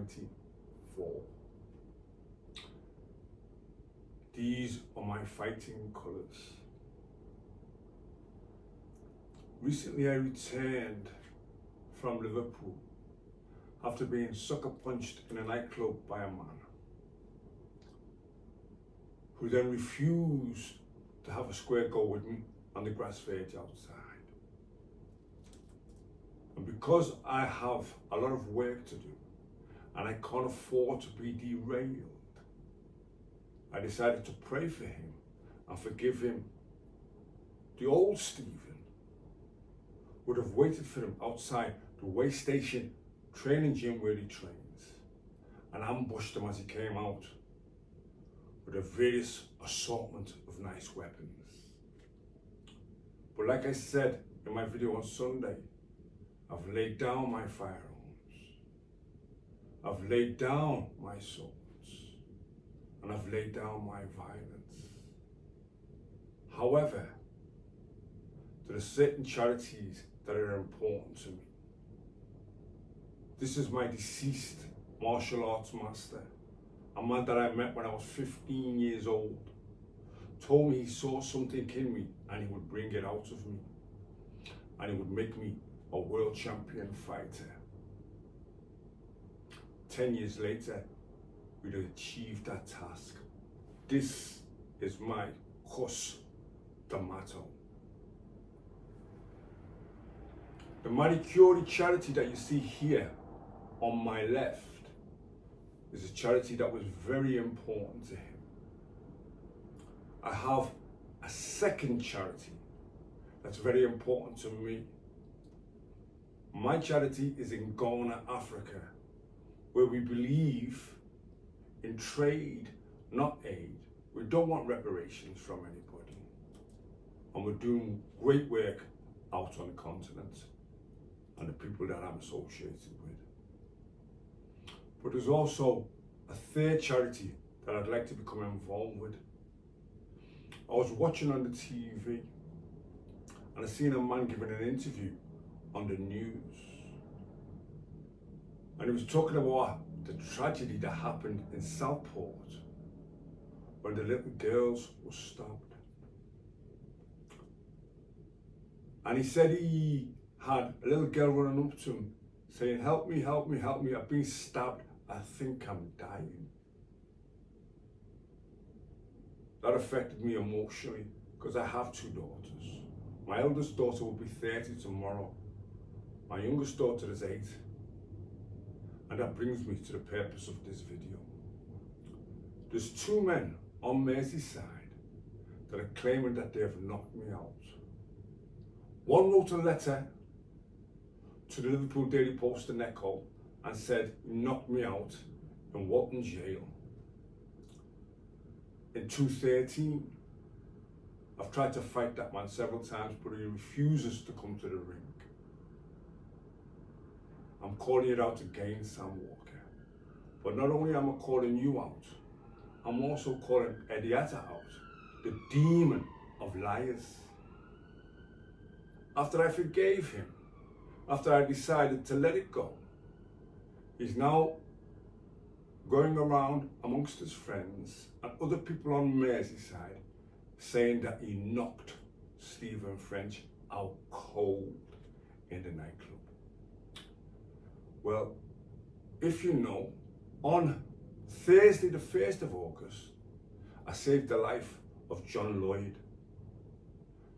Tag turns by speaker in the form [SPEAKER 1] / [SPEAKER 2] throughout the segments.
[SPEAKER 1] 24. These are my fighting colours. Recently I returned from Liverpool after being sucker punched in a nightclub by a man who then refused to have a square go with me on the grass verge outside. And because I have a lot of work to do and I can't afford to be derailed, I decided to pray for him and forgive him. The old Stephen would have waited for him outside the way station training gym where he trains and ambushed him as he came out with a various assortment of nice weapons. But like I said in my video on Sunday, I've laid down my firearms. I've laid down my swords. And I've laid down my violence. However, there are certain charities that are important to me. This is my deceased martial arts master, a man that I met when I was 15 years old. Told me he saw something in me and he would bring it out of me. And he would make me a world champion fighter. 10 years later, we'd achieved that task. This is my cos d'amato. The Curie charity that you see here on my left is a charity that was very important to him. I have a second charity that's very important to me. My charity is in Ghana, Africa, where we believe in trade, not aid. We don't want reparations from anybody. And we're doing great work out on the continent and the people that I'm associated with. But there's also a third charity that I'd like to become involved with. I was watching on the TV and I seen a man giving an interview on the news. And he was talking about the tragedy that happened in Southport when the little girls were stabbed. And he said he had a little girl running up to him saying, "Help me, help me, help me, I've been stabbed, I think I'm dying." That affected me emotionally because I have two daughters. My eldest daughter will be 30 tomorrow. My youngest daughter is 8. And that brings me to the purpose of this video. There's 2 men on Merseyside that are claiming that they have knocked me out. One wrote a letter to the Liverpool Daily Post and Echo and said, "You knocked me out in Walton Jail." In 2013, I've tried to fight that man several times, but he refuses to come to the ring. I'm calling it out again, Sam Walker. But not only am I calling you out, I'm also calling Ediata out, the demon of liars. After I forgave him, after I decided to let it go, he's now going around amongst his friends and other people on Merseyside saying that he knocked Stephen French out cold in the nightclub. Well, if you know, on Thursday the 1st of August, I saved the life of John Lloyd,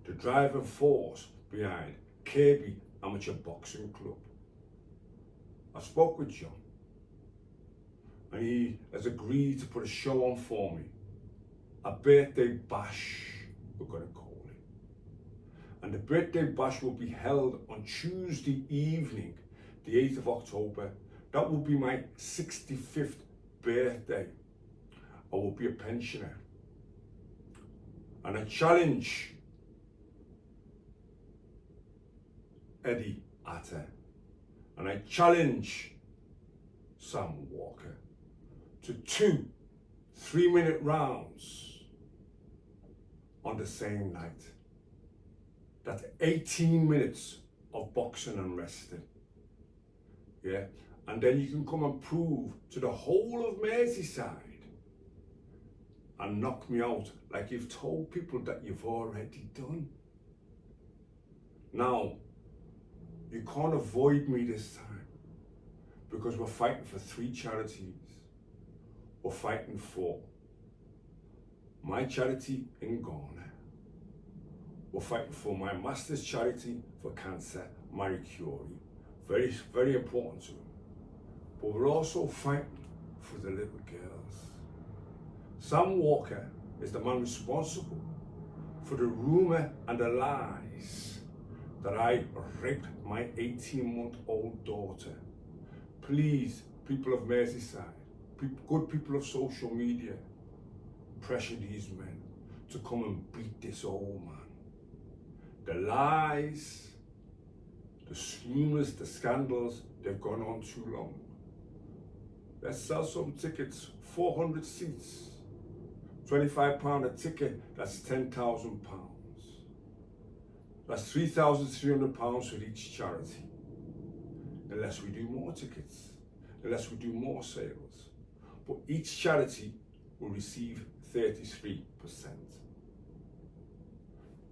[SPEAKER 1] the driving force behind Kirby Amateur Boxing Club. I spoke with John and he has agreed to put a show on for me, a birthday bash, we're going to call it. And the birthday bash will be held on Tuesday evening, the 8th of October. That will be my 65th birthday. I will be a pensioner. And I challenge Eddie Atta. And I challenge Sam Walker to 2 3-minute rounds on the same night. That's 18 minutes of boxing and resting. Yeah, and then you can come and prove to the whole of Merseyside and knock me out like you've told people that you've already done. Now, you can't avoid me this time because we're fighting for 3 charities. We're fighting for my charity in Ghana. We're fighting for my master's charity for cancer, Marie Curie. Very, very important to me. But we're also fighting for the little girls. Sam Walker is the man responsible for the rumor and the lies that I raped my 18-month-old daughter. Please, people of Merseyside, good people of social media, pressure these men to come and beat this old man. The lies, the rumors, the scandals, they've gone on too long. Let's sell some tickets, 400 seats, £25 a ticket, that's £10,000. That's £3,300 for each charity. Unless we do more tickets, unless we do more sales. But each charity will receive 33%.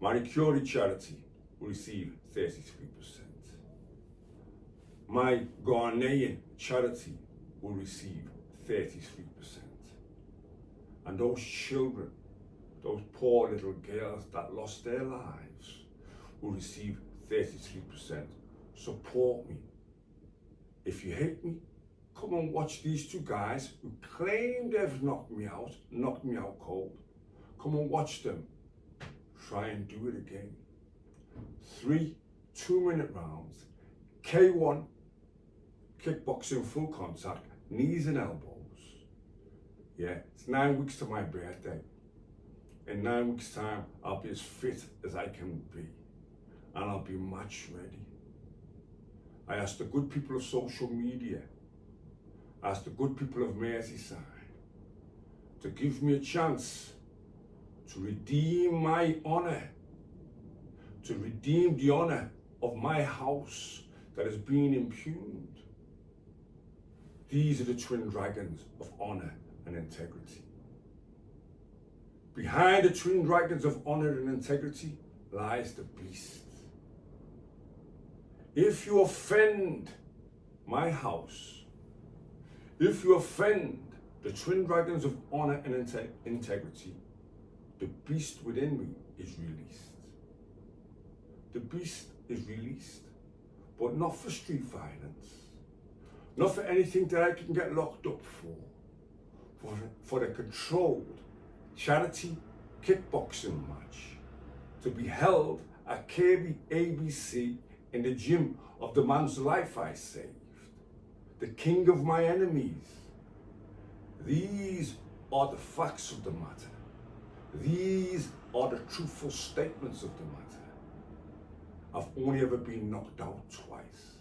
[SPEAKER 1] Marie Curie charity will receive 33%. My Ghanaian charity will receive 33%. And those children, those poor little girls that lost their lives, will receive 33%. Support me. If you hate me, come and watch these 2 guys who claim they've knocked me out cold. Come and watch them try and do it again. 3 2-minute rounds, K1 Kickboxing full contact, knees and elbows. Yeah, it's 9 weeks to my birthday. In 9 weeks' time, I'll be as fit as I can be, and I'll be match ready. I ask the good people of social media, I ask the good people of Merseyside to give me a chance to redeem my honor, to redeem the honor of my house that has been impugned. These are the twin dragons of honor and integrity. Behind the twin dragons of honor and integrity lies the beast. If you offend my house, if you offend the twin dragons of honor and integrity, the beast within me is released. The beast is released, but not for street violence, not for anything that I can get locked up for the controlled charity kickboxing match to be held at Kirby ABC in the gym of the man's life I saved, the king of my enemies. These are the facts of the matter. These are the truthful statements of the matter. I've only ever been knocked out twice.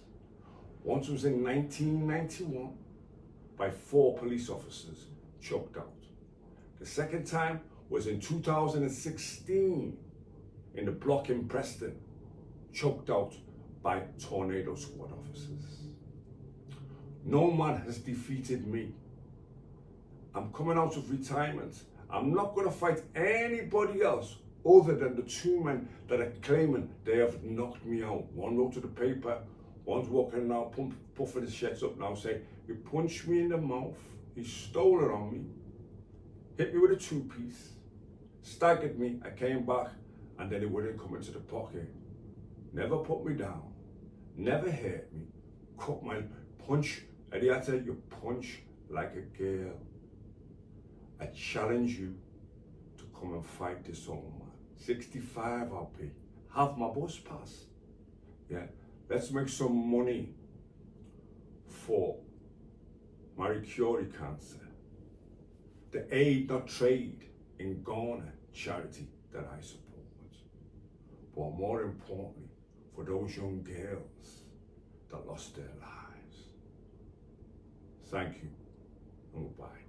[SPEAKER 1] Once was in 1991 by 4 police officers choked out. The second time was in 2016 in the block in Preston, choked out by tornado squad officers. No man has defeated me. I'm coming out of retirement. I'm not going to fight anybody else other than the 2 men that are claiming they have knocked me out. One wrote to the paper, one's walking now, puffing his chest up now, saying, "You punched me in the mouth, he stole it on me, hit me with a 2-piece, staggered me, I came back, and then he wouldn't come into the pocket. Never put me down, never hurt me, cut my punch, Adiata, you punch like a girl. I challenge you to come and fight this old man. 65 I'll be. Have my bus pass. Yeah, let's make some money for Marie Curie cancer. The Aid Not Trade in Ghana charity that I support. But more importantly, for those young girls that lost their lives. Thank you and goodbye.